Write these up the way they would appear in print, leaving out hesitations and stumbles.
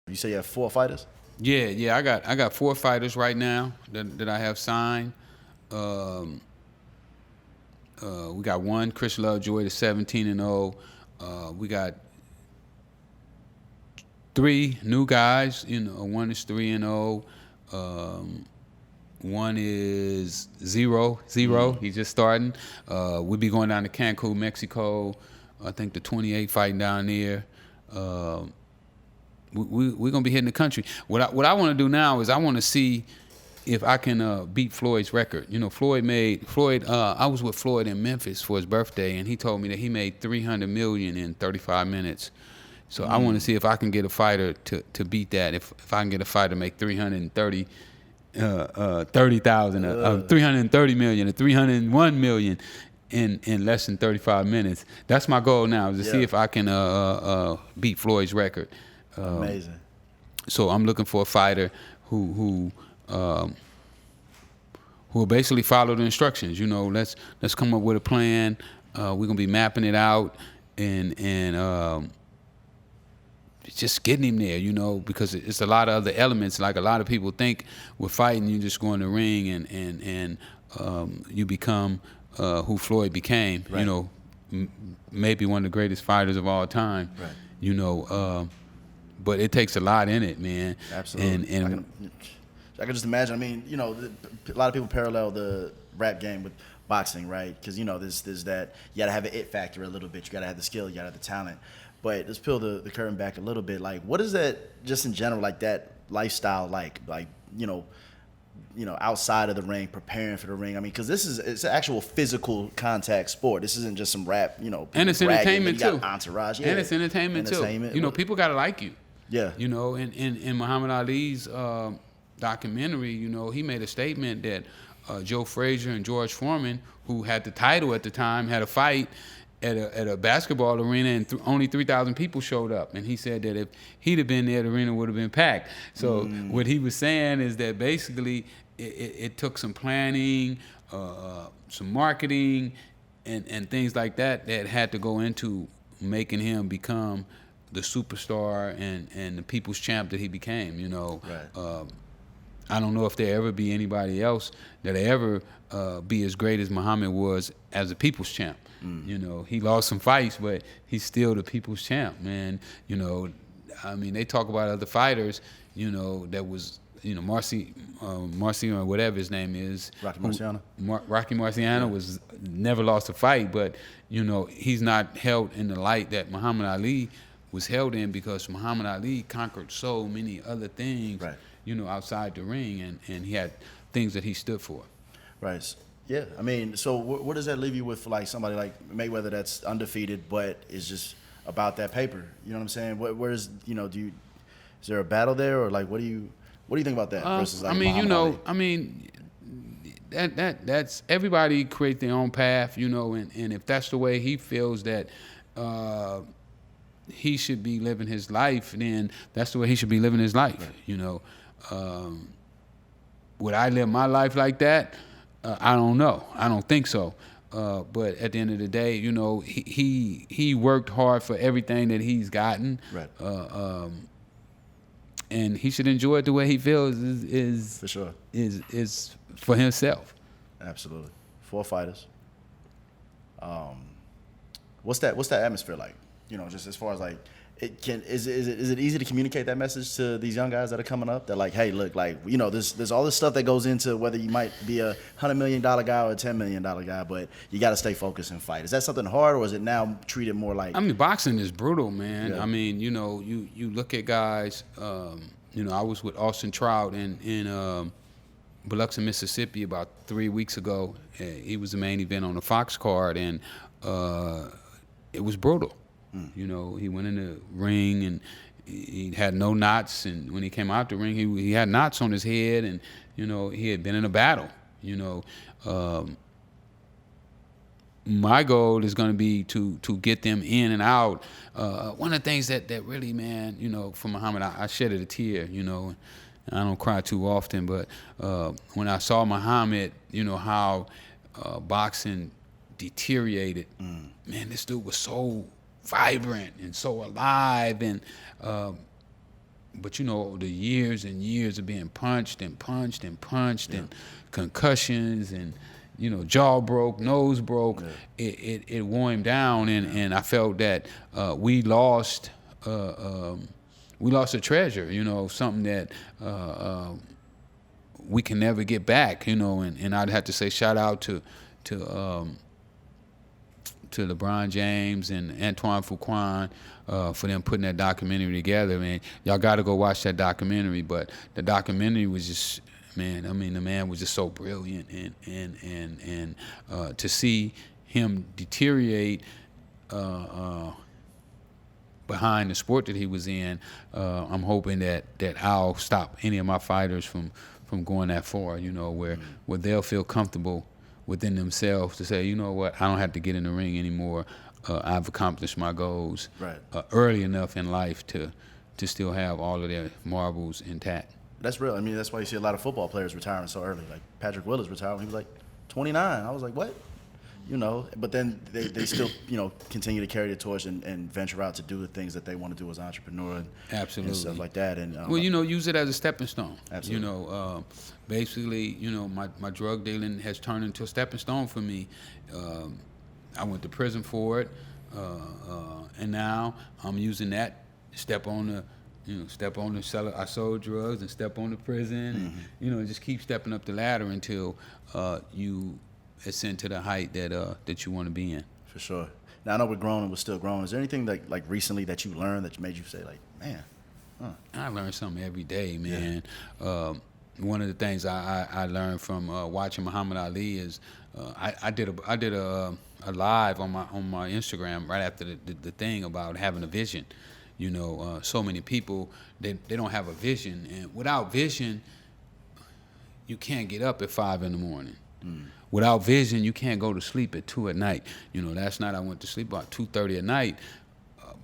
You say you have 4 fighters? Yeah. I got 4 fighters right now that I have signed. Um, we got one, Chris Lovejoy, the 17-0. We got 3 new guys. One is 3-0. One is zero. He's just starting. We'll be going down to Cancun, Mexico. I think the 28 fighting down there. We're gonna be hitting the country. What I want to do now is I want to see if I can beat Floyd's record. Floyd. I was with Floyd in Memphis for his birthday, and he told me that he made $300 million in 35 minutes. So I want to see if I can get a fighter to beat that. If I can get a fighter to make 330 million or 301 million in less than 35 minutes. That's my goal now, is to see if I can beat Floyd's record. Amazing. So I'm looking for a fighter who will basically follow the instructions. Let's come up with a plan. We're gonna be mapping it out and just getting him there, because it's a lot of other elements. Like, a lot of people think with fighting, you just go in the ring and you become who Floyd became. Right. Maybe one of the greatest fighters of all time. Right. But it takes a lot in it, man. Absolutely. And I can just imagine. I mean, a lot of people parallel the rap game with boxing, right? Because there's that, you gotta have an it factor a little bit. You gotta have the skill. You gotta have the talent. But let's peel the curtain back a little bit. Like, what is that, just in general, like that lifestyle, like outside of the ring, preparing for the ring? I mean, because it's an actual physical contact sport. This isn't just some rap, and it's entertainment too. Entourage, and it's entertainment too. People gotta like you. Yeah. In Muhammad Ali's documentary, he made a statement that Joe Frazier and George Foreman, who had the title at the time, had a fight at a basketball arena, and only 3,000 people showed up. And he said that if he'd have been there, the arena would have been packed. So what he was saying is that basically it took some planning, some marketing, and things like that had to go into making him become the superstar and the people's champ that he became. Right. I don't know if there ever be anybody else that ever be as great as Muhammad was as a people's champ. He lost some fights, but he's still the people's champ, man. I mean, they talk about other fighters, that was, Marciano, or whatever his name is. Rocky Marciano. Rocky Marciano was never lost a fight, but, he's not held in the light that Muhammad Ali was held in, because Muhammad Ali conquered so many other things, right, outside the ring, and he had things that he stood for. Right. Yeah. I mean, so what does that leave you with for, like, somebody like Mayweather that's undefeated but is just about that paper? You know what I'm saying? Where's is there a battle there, or like what do you think about that versus like Muhammad Ali? That's everybody create their own path, and if that's the way he feels that he should be living his life, then that's the way he should be living his life. Right. Would I live my life like that? I don't know. I don't think so. But at the end of the day, he worked hard for everything that he's gotten. Right. And he should enjoy it the way he feels is for sure. Is for himself. Absolutely. 4 fighters. What's that atmosphere like? Just as far as like, is it easy to communicate that message to these young guys that are coming up? They're like, hey, look, like, there's all this stuff that goes into whether you might be a $100 million guy or a $10 million guy, but you got to stay focused and fight. Is that something hard, or is it now treated more like? I mean, boxing is brutal, man. Yeah. I mean, you look at guys. I was with Austin Trout in Biloxi, Mississippi, about 3 weeks ago. He was the main event on the Fox card, and it was brutal. He went in the ring and he had no knots, and when he came out the ring, he had knots on his head, and he had been in a battle. My goal is going to be to get them in and out. One of the things that really, man, for Muhammad, I shedded a tear. I don't cry too often, but when I saw Muhammad, how boxing deteriorated. Man, this dude was so vibrant and so alive, and but the years and years of being punched and concussions and jaw broke, nose broke, it wore him down, and I felt that we lost a treasure, something that we can never get back, and I'd have to say shout out to LeBron James and Antoine Fuqua for them putting that documentary together, man. Y'all got to go watch that documentary. But the documentary was just, man, I mean, the man was just so brilliant, and to see him deteriorate behind the sport that he was in, I'm hoping that I'll stop any of my fighters from going that far, where they'll feel comfortable within themselves to say, you know what, I don't have to get in the ring anymore. I've accomplished my goals early enough in life to still have all of their marbles intact. That's real. I mean, that's why you see a lot of football players retiring so early. Like Patrick Willis retired when he was like 29. I was like, what? But then they still, continue to carry the torch and venture out to do the things that they want to do as an entrepreneur and stuff like that. And well, use it as a stepping stone. Absolutely. Basically, my drug dealing has turned into a stepping stone for me. I went to prison for it, and now I'm using that to step on the cellar. I sold drugs and step on the prison, and just keep stepping up the ladder until you ascend to the height that you want to be in. For sure. Now I know we're grown and we're still growing. Is there anything like recently that you learned that made you say like, man? I learn something every day, man. Yeah. One of the things I learned from watching Muhammad Ali is I did a live on my Instagram right after the thing about having a vision. So many people they don't have a vision, and without vision, you can't get up at 5 a.m. Without vision, you can't go to sleep at 2 a.m. Last night I went to sleep about 2:30 at night,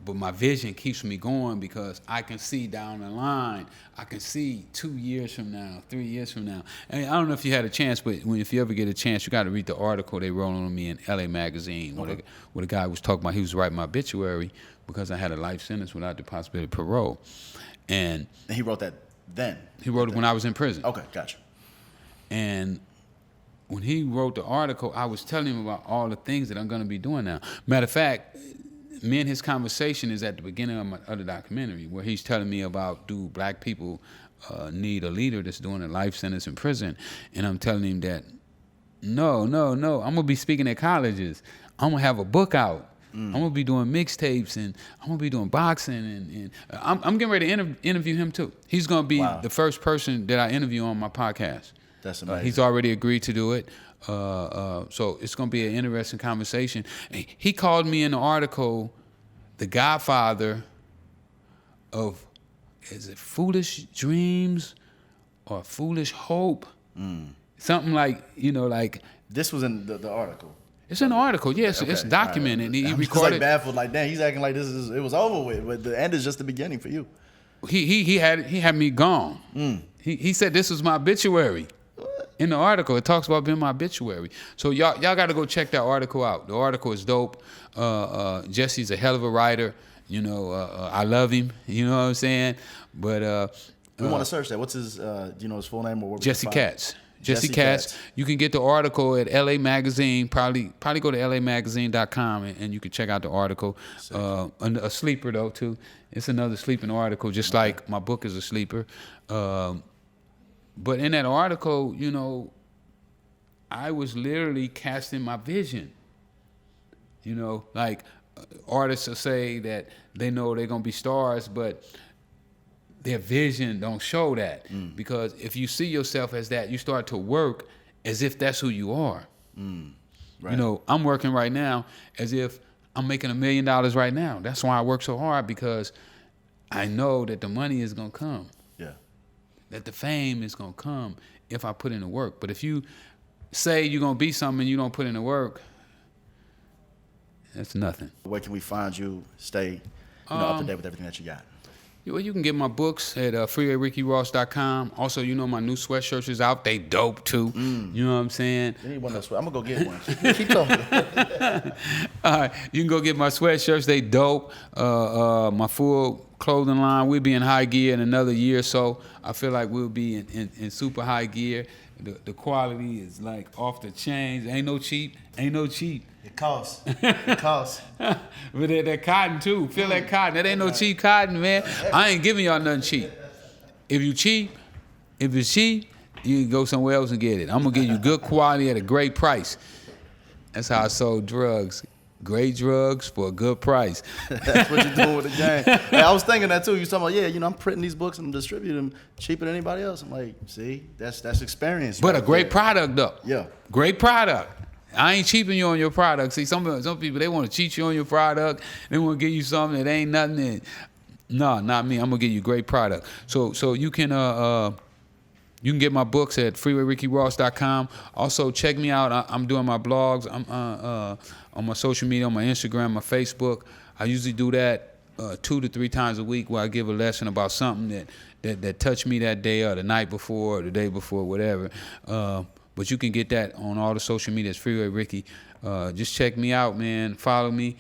but my vision keeps me going because I can see down the line. I can see 2 years from now, 3 years from now. And I don't know if you had a chance, but if you ever get a chance, you got to read the article they wrote on me in LA Magazine, where the guy was talking about he was writing my obituary because I had a life sentence without the possibility of parole. And he wrote that then? He wrote it when I was in prison. Okay, gotcha. And when he wrote the article, I was telling him about all the things that I'm going to be doing now. Matter of fact, me and his conversation is at the beginning of my other documentary, where he's telling me about, do black people need a leader that's doing a life sentence in prison? And I'm telling him that, no. I'm going to be speaking at colleges. I'm going to have a book out. I'm going to be doing mixtapes, and I'm going to be doing boxing, and I'm getting ready to interview him too. He's going to be the first person that I interview on my podcast. That's amazing. He's already agreed to do it. So it's going to be an interesting conversation. He called me in the article the godfather of, is it Foolish Dreams or Foolish Hope? Something like, like. This was in the article. It's in the article, yes. It's documented. Right. He recorded. Just like baffled, like, damn, he's acting like it was over with, but the end is just the beginning for you. He had me gone. He said this was my obituary. In the article, it talks about being my obituary. So y'all got to go check that article out. The article is dope. Jesse's a hell of a writer. I love him. You know what I'm saying? But we want to search that. What's his? His full name or what? Jesse Katz. Jesse Katz. You can get the article at LA Magazine. Probably go to lamagazine.com and you can check out the article. A sleeper though too. It's another sleeping article, just like my book is a sleeper. But in that article, I was literally casting my vision. Like artists will say that they know they're going to be stars, but their vision don't show that. Because if you see yourself as that, you start to work as if that's who you are. Right. I'm working right now as if I'm making $1 million right now. That's why I work so hard, because I know that the money is going to come. Yeah. That the fame is going to come if I put in the work. But if you say you're going to be something and you don't put in the work, that's nothing. Where can we find you, stay up to date with everything that you got? Well, you can get my books at freewayRickyRoss.com. Also, you know, my new sweatshirts is out. They dope, too. You know what I'm saying? You need one of those. I'm going to go get one. Keep talking. All right, you can go get my sweatshirts. They dope. My full clothing line, we'll be in high gear in another year or so. I feel like we'll be in super high gear. The quality is like off the chains. Ain't no cheap. It costs. It costs. But that cotton too. Feel that cotton. That ain't no cheap cotton, man. I ain't giving y'all nothing cheap. If it's cheap, you can go somewhere else and get it. I'm gonna give you good quality at a great price. That's how I sold drugs. Great drugs for a good price. That's what you're doing with the game. Hey, I was thinking that too. You talking about, yeah, you know, I'm printing these books and distributing them cheaper than anybody else. I'm like, see, that's experience. But right a great there. product though. Yeah. Great product. I ain't cheaping you on your product. See, some people, they want to cheat you on your product. They want to give you something that ain't nothing. No, not me. I'm gonna give you great product. So you can get my books at freewayRickyRoss.com. Also, check me out. I'm doing my blogs. I'm on my social media, on my Instagram, my Facebook. I usually do that 2 to 3 times a week, where I give a lesson about something that touched me that day or the night before or the day before, whatever. But you can get that on all the social media. It's Freeway Ricky. Just check me out, man. Follow me.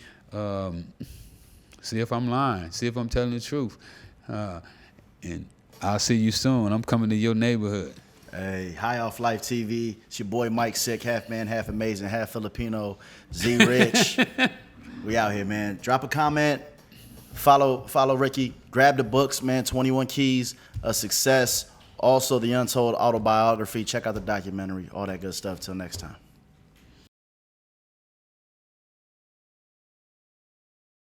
See if I'm lying. See if I'm telling the truth. And I'll see you soon. I'm coming to your neighborhood. Hey, High Off Life TV. It's your boy Mike Sick, half man, half amazing, half Filipino, Z Rich. We out here, man. Drop a comment. Follow Ricky. Grab the books, man. 21 Keys of Success. Also, the Untold Autobiography. Check out the documentary. All that good stuff. Till next time.